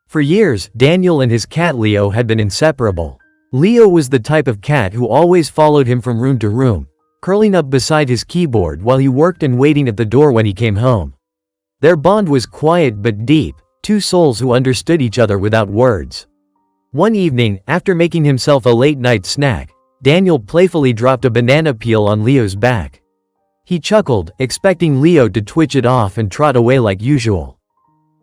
For years, Daniel and his cat Leo had been inseparable. Leo was the type of cat who always followed him from room to room, curling up beside his keyboard while he worked and waiting at the door when he came home. Their bond was quiet but deep, two souls who understood each other without words. One evening, after making himself a late-night snack, Daniel playfully dropped a banana peel on Leo's back. He chuckled, expecting Leo to twitch it off and trot away like usual.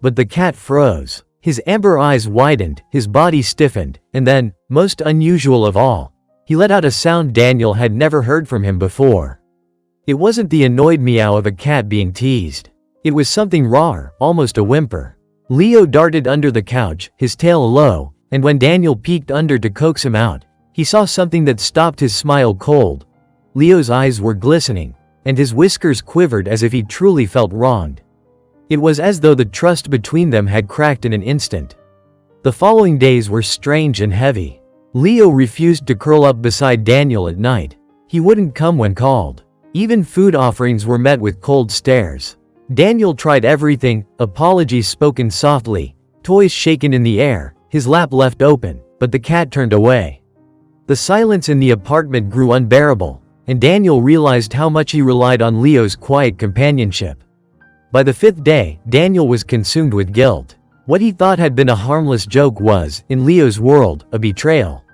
But the cat froze. His amber eyes widened, his body stiffened, and then, most unusual of all, he let out a sound Daniel had never heard from him before. It wasn't the annoyed meow of a cat being teased. It was something rawer, almost a whimper. Leo darted under the couch, his tail low, and when Daniel peeked under to coax him out, he saw something that stopped his smile cold. Leo's eyes were glistening, and his whiskers quivered as if he truly felt wronged. It was as though the trust between them had cracked in an instant. The following days were strange and heavy. Leo refused to curl up beside Daniel at night. He wouldn't come when called. Even food offerings were met with cold stares. Daniel tried everything, apologies spoken softly, toys shaken in the air, his lap left open, but the cat turned away. The silence in the apartment grew unbearable, and Daniel realized how much he relied on Leo's quiet companionship. By the fifth day, Daniel was consumed with guilt. What he thought had been a harmless joke was, in Leo's world, a betrayal.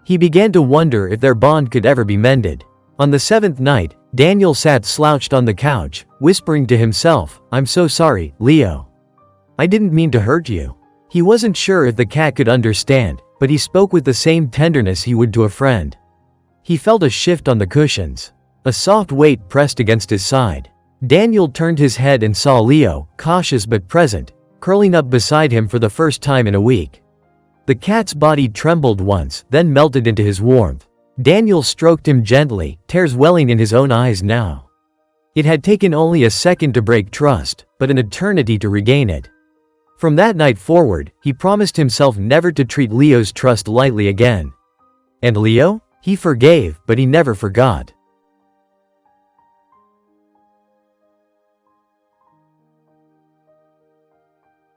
He began to wonder if their bond could ever be mended. On the seventh night, Daniel sat slouched on the couch, whispering to himself, "I'm so sorry, Leo. I didn't mean to hurt you." He wasn't sure if the cat could understand, but he spoke with the same tenderness he would to a friend. He felt a shift on the cushions. A soft weight pressed against his side. Daniel turned his head and saw Leo, cautious but present, curling up beside him for the first time in a week. The cat's body trembled once, then melted into his warmth. Daniel stroked him gently, tears welling in his own eyes now. It had taken only a second to break trust, but an eternity to regain it. From that night forward, he promised himself never to treat Leo's trust lightly again. And Leo? He forgave, but he never forgot.